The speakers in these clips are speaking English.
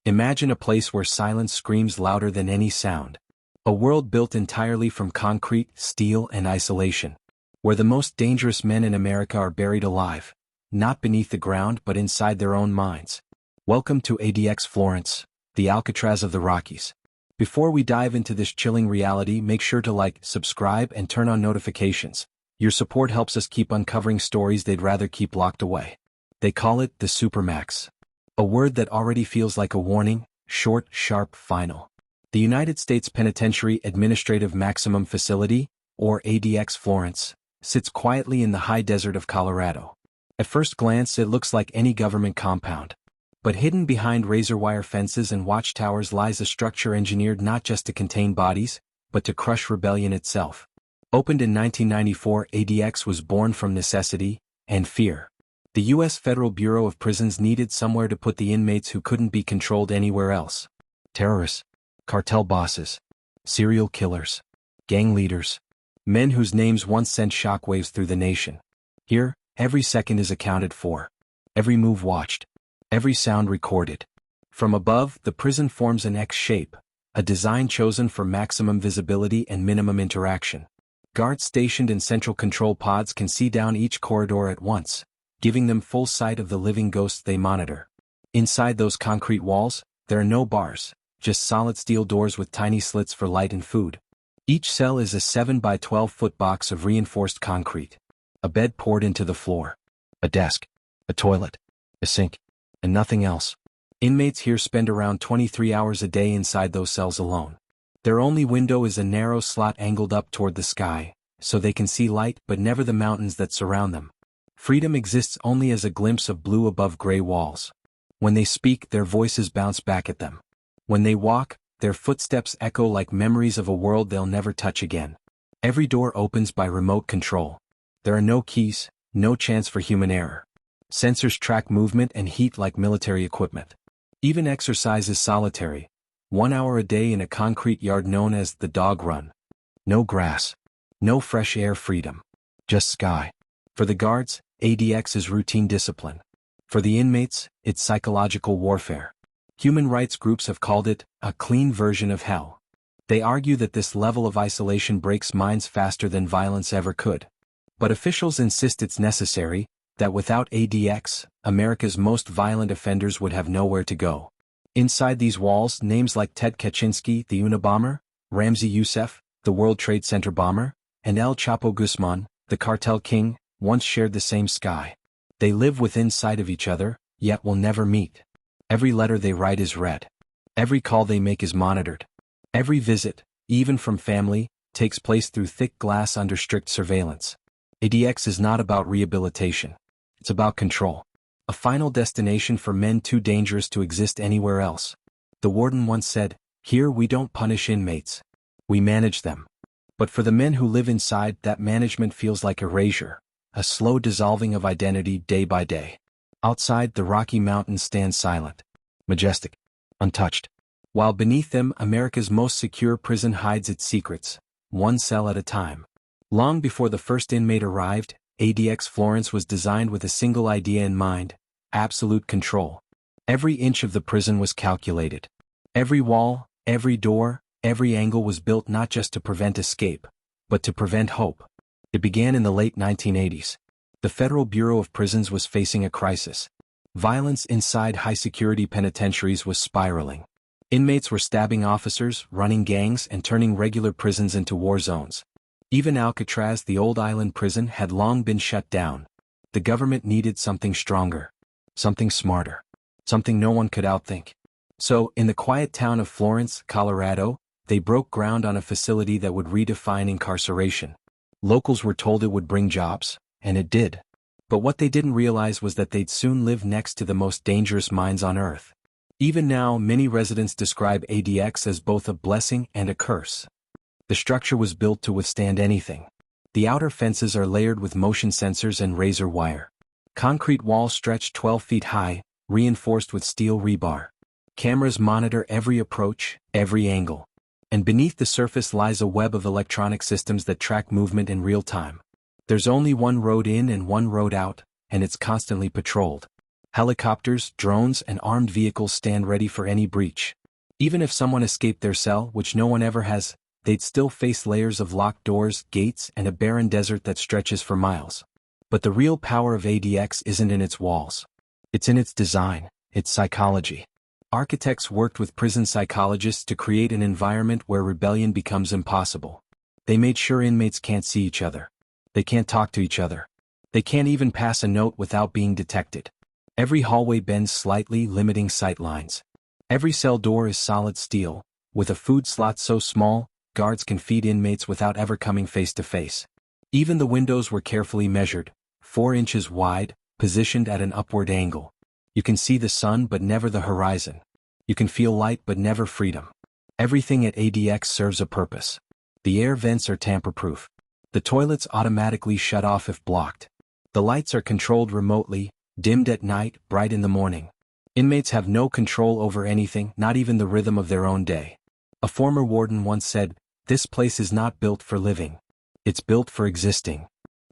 Imagine a place where silence screams louder than any sound. A world built entirely from concrete, steel, and isolation. Where the most dangerous men in America are buried alive. Not beneath the ground but inside their own minds. Welcome to ADX Florence, the Alcatraz of the Rockies. Before we dive into this chilling reality, make sure to like, subscribe, and turn on notifications. Your support helps us keep uncovering stories they'd rather keep locked away. They call it the Supermax. A word that already feels like a warning, short, sharp, final. The United States Penitentiary Administrative Maximum Facility, or ADX Florence, sits quietly in the high desert of Colorado. At first glance, it looks like any government compound. But hidden behind razor-wire fences and watchtowers lies a structure engineered not just to contain bodies, but to crush rebellion itself. Opened in 1994, ADX was born from necessity and fear. The U.S. Federal Bureau of Prisons needed somewhere to put the inmates who couldn't be controlled anywhere else. Terrorists, cartel bosses, serial killers, gang leaders, men whose names once sent shockwaves through the nation. Here, every second is accounted for, every move watched, every sound recorded. From above, the prison forms an X shape, a design chosen for maximum visibility and minimum interaction. Guards stationed in central control pods can see down each corridor at once, giving them full sight of the living ghosts they monitor. Inside those concrete walls, there are no bars, just solid steel doors with tiny slits for light and food. Each cell is a 7 by 12-foot box of reinforced concrete. A bed poured into the floor. A desk. A toilet. A sink. And nothing else. Inmates here spend around 23 hours a day inside those cells alone. Their only window is a narrow slot angled up toward the sky, so they can see light but never the mountains that surround them. Freedom exists only as a glimpse of blue above gray walls. When they speak, their voices bounce back at them. When they walk, their footsteps echo like memories of a world they'll never touch again. Every door opens by remote control. There are no keys, no chance for human error. Sensors track movement and heat like military equipment. Even exercise is solitary. 1 hour a day in a concrete yard known as the dog run. No grass. No fresh air freedom. Just sky. For the guards, ADX is routine discipline. For the inmates, it's psychological warfare. Human rights groups have called it a clean version of hell. They argue that this level of isolation breaks minds faster than violence ever could. But officials insist it's necessary, that without ADX, America's most violent offenders would have nowhere to go. Inside these walls, names like Ted Kaczynski, the Unabomber, Ramzi Yousef, the World Trade Center bomber, and El Chapo Guzmán, the cartel king, once shared the same sky. They live within sight of each other, yet will never meet. Every letter they write is read. Every call they make is monitored. Every visit, even from family, takes place through thick glass under strict surveillance. ADX is not about rehabilitation. It's about control. A final destination for men too dangerous to exist anywhere else. The warden once said, "Here we don't punish inmates. We manage them." But for the men who live inside, that management feels like erasure. A slow dissolving of identity day by day. Outside, the Rocky Mountains stand silent, majestic, untouched. While beneath them, America's most secure prison hides its secrets, one cell at a time. Long before the first inmate arrived, ADX Florence was designed with a single idea in mind: absolute control. Every inch of the prison was calculated. Every wall, every door, every angle was built not just to prevent escape, but to prevent hope. It began in the late 1980s. The Federal Bureau of Prisons was facing a crisis. Violence inside high-security penitentiaries was spiraling. Inmates were stabbing officers, running gangs, and turning regular prisons into war zones. Even Alcatraz, the old island prison, had long been shut down. The government needed something stronger. Something smarter. Something no one could outthink. So, in the quiet town of Florence, Colorado, they broke ground on a facility that would redefine incarceration. Locals were told it would bring jobs, and it did. But what they didn't realize was that they'd soon live next to the most dangerous minds on Earth. Even now, many residents describe ADX as both a blessing and a curse. The structure was built to withstand anything. The outer fences are layered with motion sensors and razor wire. Concrete walls stretch 12 feet high, reinforced with steel rebar. Cameras monitor every approach, every angle. And beneath the surface lies a web of electronic systems that track movement in real time. There's only one road in and one road out, and it's constantly patrolled. Helicopters, drones, and armed vehicles stand ready for any breach. Even if someone escaped their cell, which no one ever has, they'd still face layers of locked doors, gates, and a barren desert that stretches for miles. But the real power of ADX isn't in its walls. It's in its design, its psychology. Architects worked with prison psychologists to create an environment where rebellion becomes impossible. They made sure inmates can't see each other. They can't talk to each other. They can't even pass a note without being detected. Every hallway bends slightly, limiting sight lines. Every cell door is solid steel, with a food slot so small, guards can feed inmates without ever coming face to face. Even the windows were carefully measured, 4 inches wide, positioned at an upward angle. You can see the sun but never the horizon. You can feel light but never freedom. Everything at ADX serves a purpose. The air vents are tamper-proof. The toilets automatically shut off if blocked. The lights are controlled remotely, dimmed at night, bright in the morning. Inmates have no control over anything, not even the rhythm of their own day. A former warden once said, "This place is not built for living. It's built for existing."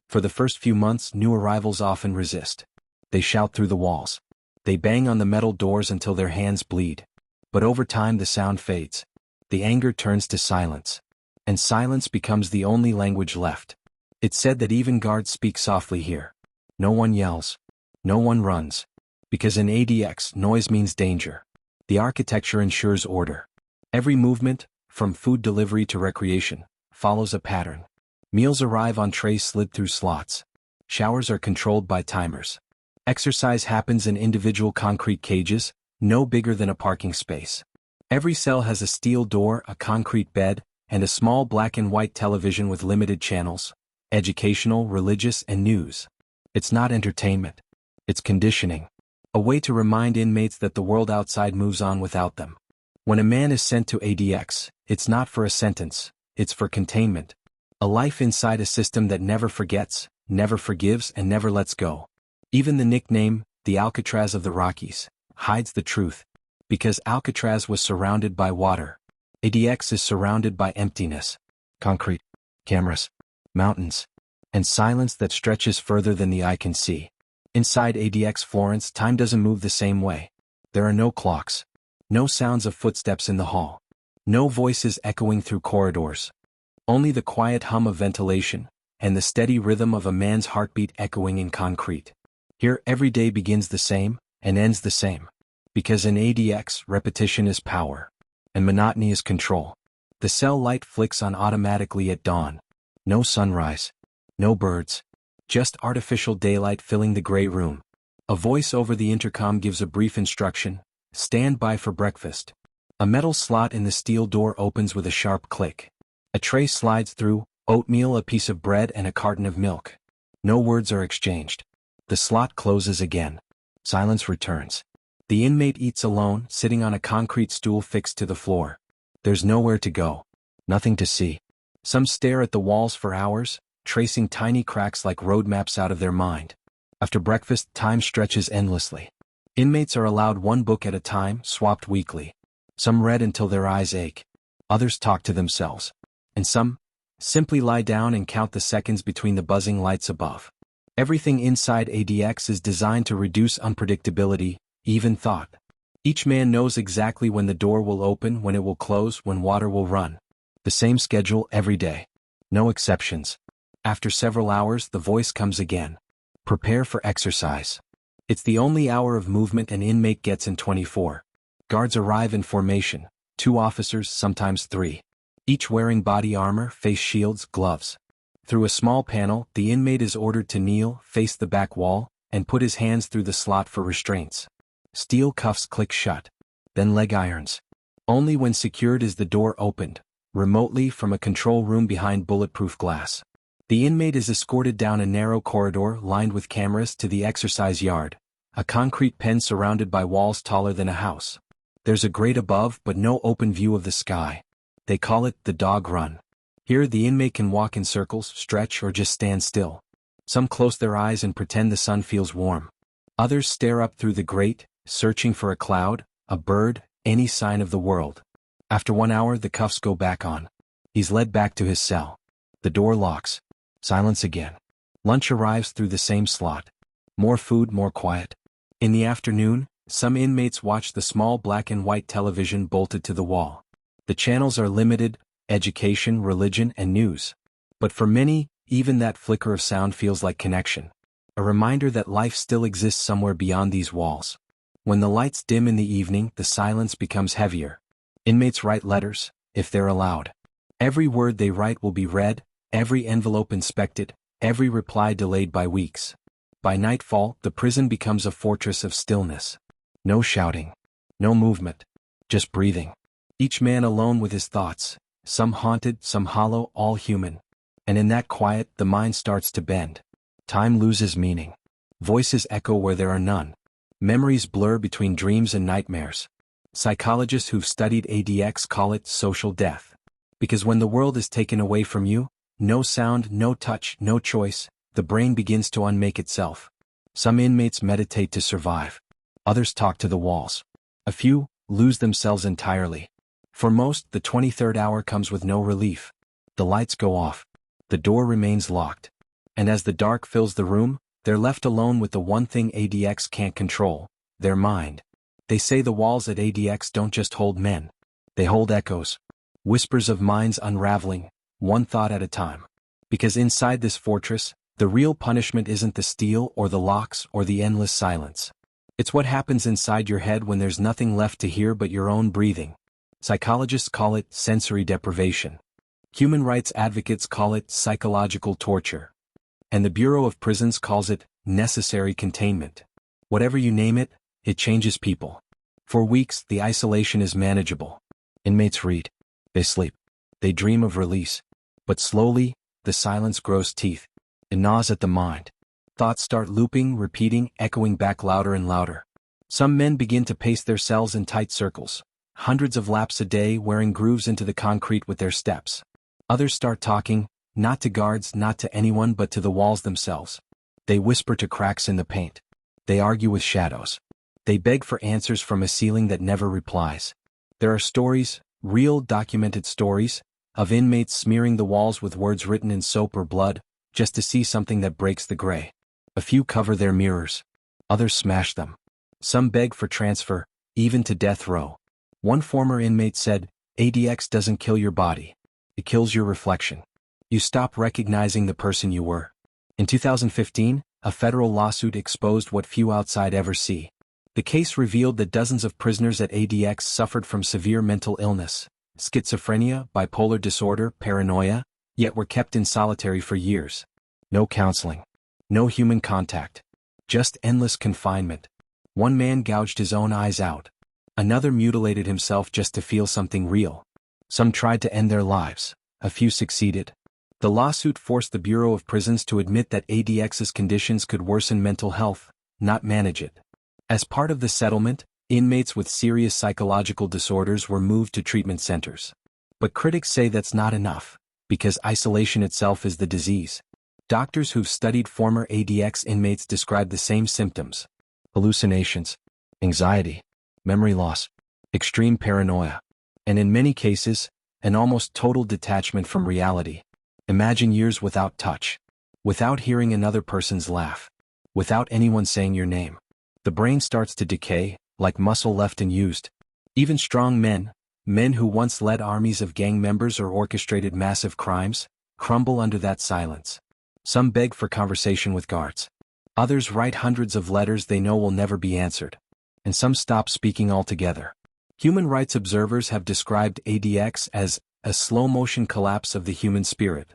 For the first few months, new arrivals often resist. They shout through the walls. They bang on the metal doors until their hands bleed. But over time the sound fades. The anger turns to silence. And silence becomes the only language left. It's said that even guards speak softly here. No one yells. No one runs. Because in ADX, noise means danger. The architecture ensures order. Every movement, from food delivery to recreation, follows a pattern. Meals arrive on trays slid through slots. Showers are controlled by timers. Exercise happens in individual concrete cages, no bigger than a parking space. Every cell has a steel door, a concrete bed, and a small black and white television with limited channels, educational, religious, and news. It's not entertainment. It's conditioning. A way to remind inmates that the world outside moves on without them. When a man is sent to ADX, it's not for a sentence, it's for containment. A life inside a system that never forgets, never forgives, and never lets go. Even the nickname, the Alcatraz of the Rockies, hides the truth. Because Alcatraz was surrounded by water. ADX is surrounded by emptiness. Concrete, cameras, mountains, and silence that stretches further than the eye can see. Inside ADX Florence, time doesn't move the same way. There are no clocks. No sounds of footsteps in the hall. No voices echoing through corridors. Only the quiet hum of ventilation, and the steady rhythm of a man's heartbeat echoing in concrete. Here every day begins the same, and ends the same. Because in ADX, repetition is power. And monotony is control. The cell light flicks on automatically at dawn. No sunrise. No birds. Just artificial daylight filling the gray room. A voice over the intercom gives a brief instruction: stand by for breakfast. A metal slot in the steel door opens with a sharp click. A tray slides through, oatmeal, a piece of bread, and a carton of milk. No words are exchanged. The slot closes again. Silence returns. The inmate eats alone, sitting on a concrete stool fixed to the floor. There's nowhere to go. Nothing to see. Some stare at the walls for hours, tracing tiny cracks like road maps out of their mind. After breakfast, time stretches endlessly. Inmates are allowed one book at a time, swapped weekly. Some read until their eyes ache. Others talk to themselves. And some simply lie down and count the seconds between the buzzing lights above. Everything inside ADX is designed to reduce unpredictability, even thought. Each man knows exactly when the door will open, when it will close, when water will run. The same schedule every day. No exceptions. After several hours, the voice comes again. Prepare for exercise. It's the only hour of movement an inmate gets in 24. Guards arrive in formation, 2 officers, sometimes 3. Each wearing body armor, face shields, gloves. Through a small panel, the inmate is ordered to kneel, face the back wall, and put his hands through the slot for restraints. Steel cuffs click shut. Then leg irons. Only when secured is the door opened, remotely from a control room behind bulletproof glass. The inmate is escorted down a narrow corridor lined with cameras to the exercise yard, a concrete pen surrounded by walls taller than a house. There's a grate above but no open view of the sky. They call it the dog run. Here the inmate can walk in circles, stretch, or just stand still. Some close their eyes and pretend the sun feels warm. Others stare up through the grate, searching for a cloud, a bird, any sign of the world. After 1 hour, the cuffs go back on. He's led back to his cell. The door locks. Silence again. Lunch arrives through the same slot. More food, more quiet. In the afternoon, some inmates watch the small black and white television bolted to the wall. The channels are limited: education, religion, and news. But for many, even that flicker of sound feels like connection. A reminder that life still exists somewhere beyond these walls. When the lights dim in the evening, the silence becomes heavier. Inmates write letters, if they're allowed. Every word they write will be read, every envelope inspected, every reply delayed by weeks. By nightfall, the prison becomes a fortress of stillness. No shouting. No movement. Just breathing. Each man alone with his thoughts, some haunted, some hollow, all human. And in that quiet, the mind starts to bend. Time loses meaning. Voices echo where there are none. Memories blur between dreams and nightmares. Psychologists who've studied ADX call it social death. Because when the world is taken away from you, no sound, no touch, no choice, the brain begins to unmake itself. Some inmates meditate to survive. Others talk to the walls. A few lose themselves entirely. For most, the 23rd hour comes with no relief. The lights go off. The door remains locked. And as the dark fills the room, they're left alone with the one thing ADX can't control: their mind. They say the walls at ADX don't just hold men. They hold echoes. Whispers of minds unraveling, one thought at a time. Because inside this fortress, the real punishment isn't the steel or the locks or the endless silence. It's what happens inside your head when there's nothing left to hear but your own breathing. Psychologists call it sensory deprivation. Human rights advocates call it psychological torture. And the Bureau of Prisons calls it necessary containment. Whatever you name it, it changes people. For weeks, the isolation is manageable. Inmates read. They sleep. They dream of release. But slowly, the silence grows teeth. It gnaws at the mind. Thoughts start looping, repeating, echoing back louder and louder. Some men begin to pace their cells in tight circles, hundreds of laps a day, wearing grooves into the concrete with their steps. Others start talking, not to guards, not to anyone but to the walls themselves. They whisper to cracks in the paint. They argue with shadows. They beg for answers from a ceiling that never replies. There are stories, real documented stories, of inmates smearing the walls with words written in soap or blood, just to see something that breaks the gray. A few cover their mirrors. Others smash them. Some beg for transfer, even to death row. One former inmate said, "ADX doesn't kill your body. It kills your reflection. You stop recognizing the person you were." In 2015, a federal lawsuit exposed what few outside ever see. The case revealed that dozens of prisoners at ADX suffered from severe mental illness, schizophrenia, bipolar disorder, paranoia, yet were kept in solitary for years. No counseling. No human contact. Just endless confinement. One man gouged his own eyes out. Another mutilated himself just to feel something real. Some tried to end their lives. A few succeeded. The lawsuit forced the Bureau of Prisons to admit that ADX's conditions could worsen mental health, not manage it. As part of the settlement, inmates with serious psychological disorders were moved to treatment centers. But critics say that's not enough, because isolation itself is the disease. Doctors who've studied former ADX inmates describe the same symptoms: hallucinations, anxiety, memory loss, extreme paranoia, and in many cases, an almost total detachment from reality. Imagine years without touch, without hearing another person's laugh, without anyone saying your name. The brain starts to decay, like muscle left unused. Even strong men who once led armies of gang members or orchestrated massive crimes, crumble under that silence. Some beg for conversation with guards. Others write hundreds of letters they know will never be answered. And some stop speaking altogether. Human rights observers have described ADX as a slow-motion collapse of the human spirit.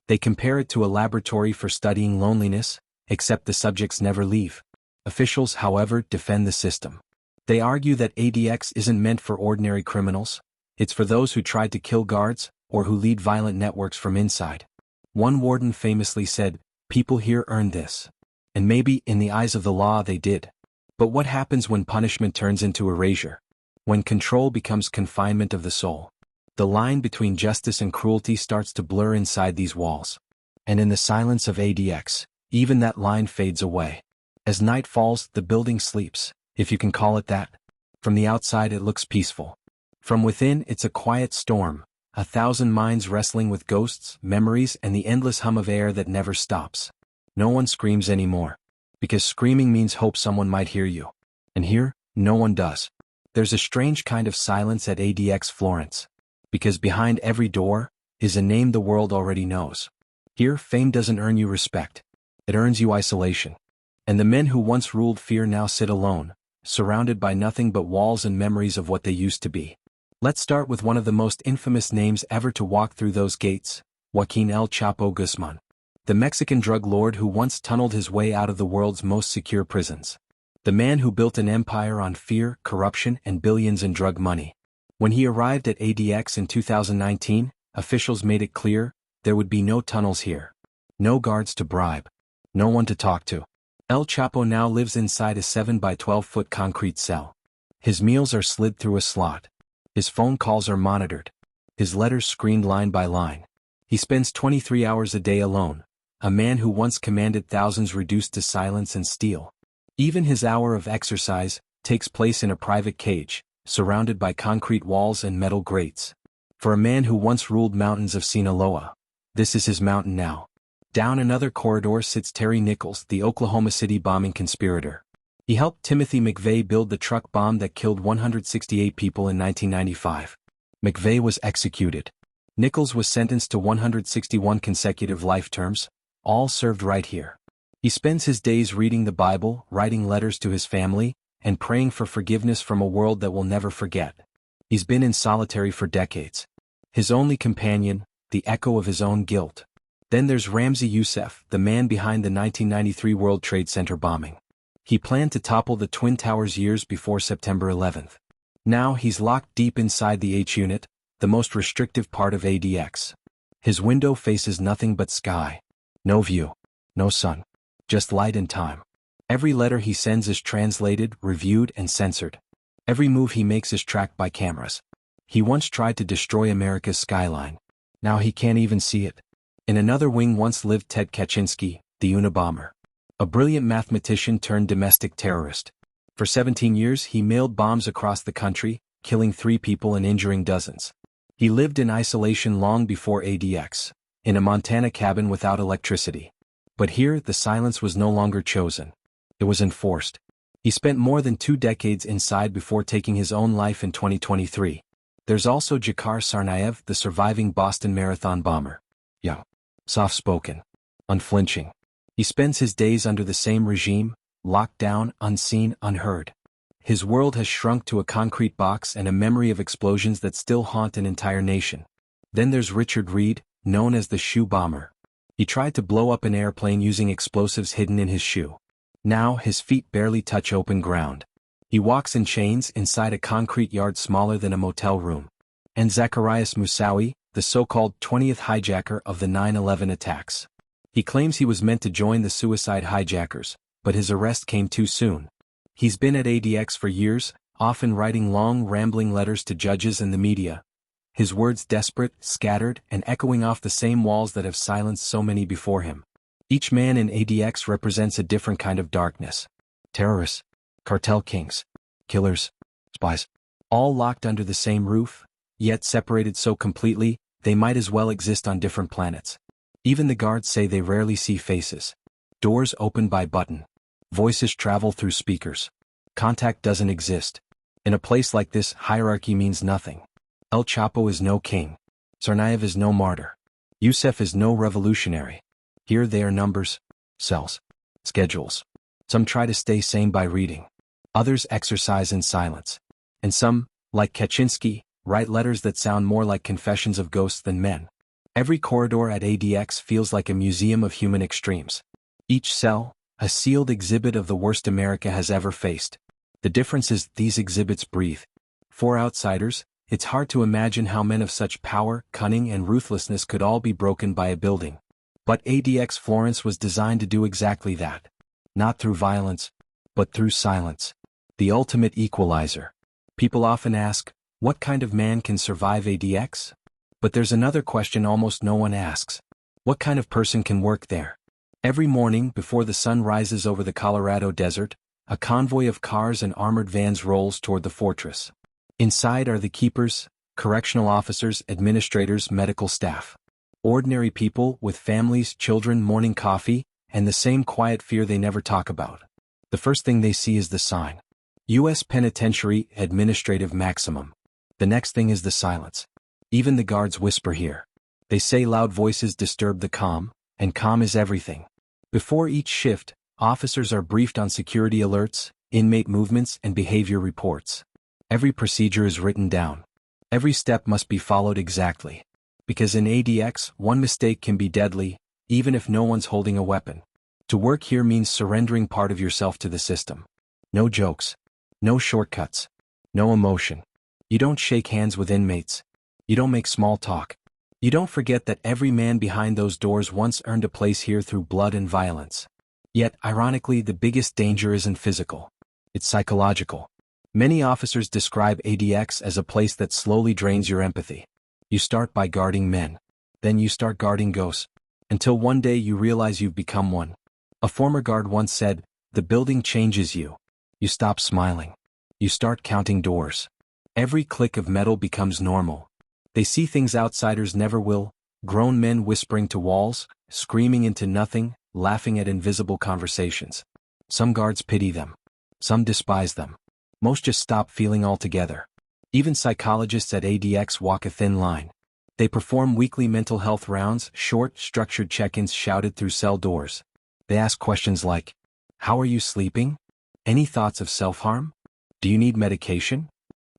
They compare it to a laboratory for studying loneliness, except the subjects never leave. Officials, however, defend the system. They argue that ADX isn't meant for ordinary criminals. It's for those who tried to kill guards, or who lead violent networks from inside. One warden famously said, "People here earned this." And maybe, in the eyes of the law, they did. But what happens when punishment turns into erasure? When control becomes confinement of the soul? The line between justice and cruelty starts to blur inside these walls. And in the silence of ADX, even that line fades away. As night falls, the building sleeps, if you can call it that. From the outside it looks peaceful. From within it's a quiet storm, 1,000 minds wrestling with ghosts, memories, and the endless hum of air that never stops. No one screams anymore. Because screaming means hope someone might hear you. And here, no one does. There's a strange kind of silence at ADX Florence. Because behind every door is a name the world already knows. Here, fame doesn't earn you respect. It earns you isolation. And the men who once ruled fear now sit alone, surrounded by nothing but walls and memories of what they used to be. Let's start with one of the most infamous names ever to walk through those gates, Joaquin El Chapo Guzmán. The Mexican drug lord who once tunneled his way out of the world's most secure prisons. The man who built an empire on fear, corruption, and billions in drug money. When he arrived at ADX in 2019, officials made it clear there would be no tunnels here. No guards to bribe. No one to talk to. El Chapo now lives inside a 7 by 12-foot concrete cell. His meals are slid through a slot. His phone calls are monitored. His letters screened line by line. He spends 23 hours a day alone. A man who once commanded thousands reduced to silence and steel. Even his hour of exercise takes place in a private cage, surrounded by concrete walls and metal grates. For a man who once ruled mountains of Sinaloa, this is his mountain now. Down another corridor sits Terry Nichols, the Oklahoma City bombing conspirator. He helped Timothy McVeigh build the truck bomb that killed 168 people in 1995. McVeigh was executed. Nichols was sentenced to 161 consecutive life terms, all served right here. He spends his days reading the Bible, writing letters to his family, and praying for forgiveness from a world that will never forget. He's been in solitary for decades. His only companion, the echo of his own guilt. Then there's Ramzi Yousef, the man behind the 1993 World Trade Center bombing. He planned to topple the Twin Towers years before September 11th. Now he's locked deep inside the H unit, the most restrictive part of ADX. His window faces nothing but sky. No view. No sun. Just light and time. Every letter he sends is translated, reviewed, and censored. Every move he makes is tracked by cameras. He once tried to destroy America's skyline. Now he can't even see it. In another wing once lived Ted Kaczynski, the Unabomber. A brilliant mathematician turned domestic terrorist. For 17 years he mailed bombs across the country, killing 3 people and injuring dozens. He lived in isolation long before ADX, in a Montana cabin without electricity. But here the silence was no longer chosen. It was enforced. He spent more than 2 decades inside before taking his own life in 2023. There's also Tsarnaev, the surviving Boston Marathon bomber. Young, soft-spoken, unflinching. He spends his days under the same regime, locked down, unseen, unheard. His world has shrunk to a concrete box and a memory of explosions that still haunt an entire nation. Then there's Richard Reed, known as the shoe bomber. He tried to blow up an airplane using explosives hidden in his shoe. Now his feet barely touch open ground. He walks in chains inside a concrete yard smaller than a motel room. And Zacarias Moussaoui, the so-called 20th hijacker of the 9/11 attacks. He claims he was meant to join the suicide hijackers, but his arrest came too soon. He's been at ADX for years, often writing long, rambling letters to judges and the media. His words desperate, scattered, and echoing off the same walls that have silenced so many before him. Each man in ADX represents a different kind of darkness. Terrorists, cartel kings, killers, spies, all locked under the same roof, yet separated so completely, they might as well exist on different planets. Even the guards say they rarely see faces. Doors open by button. Voices travel through speakers. Contact doesn't exist. In a place like this, hierarchy means nothing. El Chapo is no king. Tsarnaev is no martyr. Yousef is no revolutionary. Here they are numbers, cells, schedules. Some try to stay sane by reading. Others exercise in silence. And some, like Kaczynski, write letters that sound more like confessions of ghosts than men. Every corridor at ADX feels like a museum of human extremes. Each cell, a sealed exhibit of the worst America has ever faced. The difference is these exhibits breathe. For outsiders, it's hard to imagine how men of such power, cunning, and ruthlessness could all be broken by a building. But ADX Florence was designed to do exactly that. Not through violence, but through silence. The ultimate equalizer. People often ask, what kind of man can survive ADX? But there's another question almost no one asks. What kind of person can work there? Every morning before the sun rises over the Colorado desert, a convoy of cars and armored vans rolls toward the fortress. Inside are the keepers, correctional officers, administrators, medical staff. Ordinary people with families, children, morning coffee, and the same quiet fear they never talk about. The first thing they see is the sign. U.S. Penitentiary Administrative Maximum. The next thing is the silence. Even the guards whisper here. They say loud voices disturb the calm, and calm is everything. Before each shift, officers are briefed on security alerts, inmate movements, and behavior reports. Every procedure is written down. Every step must be followed exactly. Because in ADX, one mistake can be deadly, even if no one's holding a weapon. To work here means surrendering part of yourself to the system. No jokes. No shortcuts. No emotion. You don't shake hands with inmates. You don't make small talk. You don't forget that every man behind those doors once earned a place here through blood and violence. Yet, ironically, the biggest danger isn't physical. It's psychological. Many officers describe ADX as a place that slowly drains your empathy. You start by guarding men. Then you start guarding ghosts. Until one day you realize you've become one. A former guard once said, "The building changes you. You stop smiling. You start counting doors. Every click of metal becomes normal. They see things outsiders never will, grown men whispering to walls, screaming into nothing, laughing at invisible conversations. Some guards pity them. Some despise them. Most just stop feeling altogether. Even psychologists at ADX walk a thin line. They perform weekly mental health rounds, short, structured check-ins shouted through cell doors. They ask questions like, "How are you sleeping? Any thoughts of self-harm? Do you need medication?"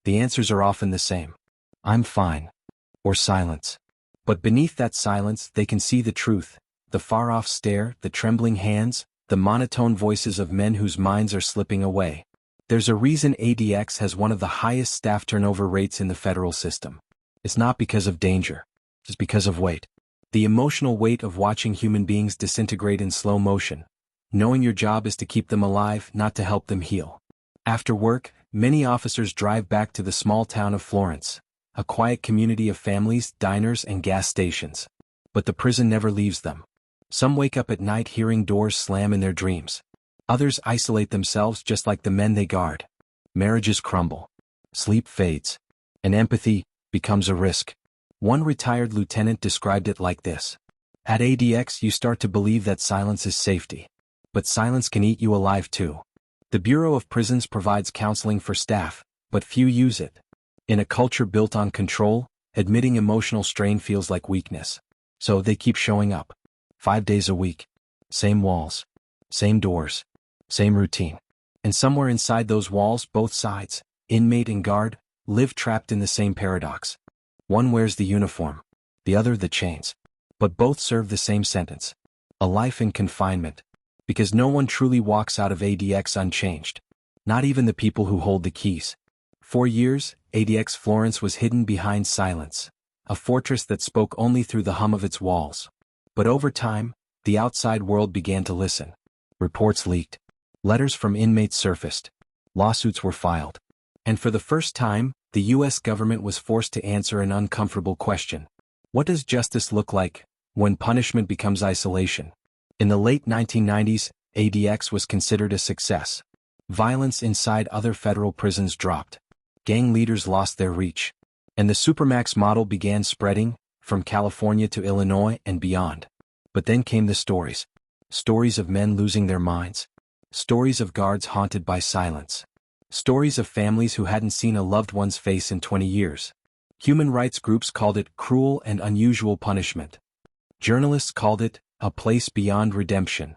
The answers are often the same. "I'm fine." Or silence. But beneath that silence, they can see the truth, the far-off stare, the trembling hands, the monotone voices of men whose minds are slipping away. There's a reason ADX has one of the highest staff turnover rates in the federal system. It's not because of danger. It's because of weight. The emotional weight of watching human beings disintegrate in slow motion. Knowing your job is to keep them alive, not to help them heal. After work, many officers drive back to the small town of Florence, a quiet community of families, diners, and gas stations. But the prison never leaves them. Some wake up at night hearing doors slam in their dreams. Others isolate themselves just like the men they guard. Marriages crumble. Sleep fades. And empathy becomes a risk. One retired lieutenant described it like this. At ADX you start to believe that silence is safety. But silence can eat you alive too. The Bureau of Prisons provides counseling for staff, but few use it. In a culture built on control, admitting emotional strain feels like weakness. So they keep showing up. 5 days a week. Same walls. Same doors. Same routine. And somewhere inside those walls, both sides, inmate and guard, live trapped in the same paradox. One wears the uniform. The other the chains. But both serve the same sentence. A life in confinement. Because no one truly walks out of ADX unchanged. Not even the people who hold the keys. For years, ADX Florence was hidden behind silence, a fortress that spoke only through the hum of its walls. But over time, the outside world began to listen. Reports leaked. Letters from inmates surfaced. Lawsuits were filed. And for the first time, the U.S. government was forced to answer an uncomfortable question. What does justice look like when punishment becomes isolation? In the late 1990s, ADX was considered a success. Violence inside other federal prisons dropped. Gang leaders lost their reach. And the Supermax model began spreading, from California to Illinois and beyond. But then came the stories. Stories of men losing their minds. Stories of guards haunted by silence. Stories of families who hadn't seen a loved one's face in 20 years. Human rights groups called it cruel and unusual punishment. Journalists called it a place beyond redemption.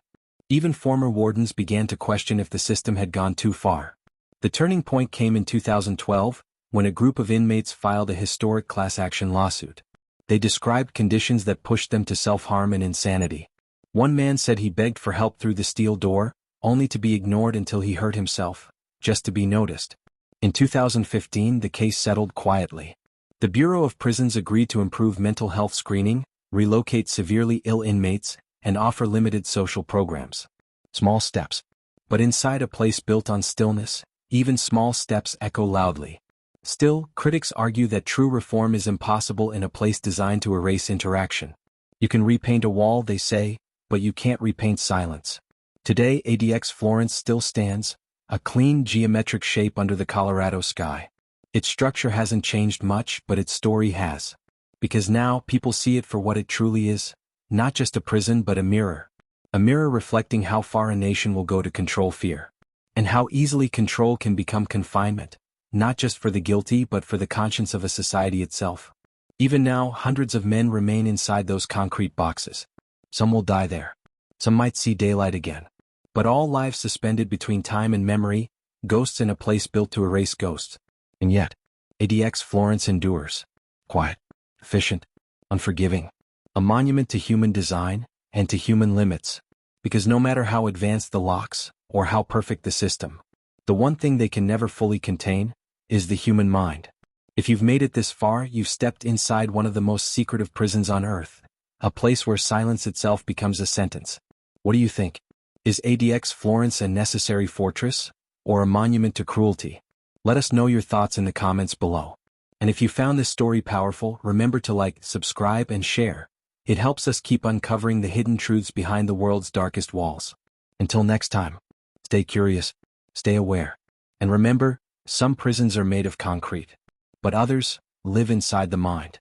Even former wardens began to question if the system had gone too far. The turning point came in 2012, when a group of inmates filed a historic class action lawsuit. They described conditions that pushed them to self-harm and insanity. One man said he begged for help through the steel door, only to be ignored until he hurt himself, just to be noticed. In 2015, the case settled quietly. The Bureau of Prisons agreed to improve mental health screening, relocate severely ill inmates, and offer limited social programs. Small steps. But inside a place built on stillness, even small steps echo loudly. Still, critics argue that true reform is impossible in a place designed to erase interaction. You can repaint a wall, they say, but you can't repaint silence. Today, ADX Florence still stands, a clean geometric shape under the Colorado sky. Its structure hasn't changed much, but its story has. Because now, people see it for what it truly is, not just a prison but a mirror. A mirror reflecting how far a nation will go to control fear. And how easily control can become confinement, not just for the guilty but for the conscience of a society itself. Even now, hundreds of men remain inside those concrete boxes. Some will die there. Some might see daylight again. But all lives suspended between time and memory, ghosts in a place built to erase ghosts. And yet, ADX Florence endures. Quiet, efficient, unforgiving. A monument to human design and to human limits. Because no matter how advanced the locks, or how perfect the system, the one thing they can never fully contain is the human mind. If you've made it this far, you've stepped inside one of the most secretive prisons on Earth, a place where silence itself becomes a sentence. What do you think? Is ADX Florence a necessary fortress, or a monument to cruelty? Let us know your thoughts in the comments below. And if you found this story powerful, remember to like, subscribe, and share. It helps us keep uncovering the hidden truths behind the world's darkest walls. Until next time, stay curious, stay aware, and remember, some prisons are made of concrete, but others live inside the mind.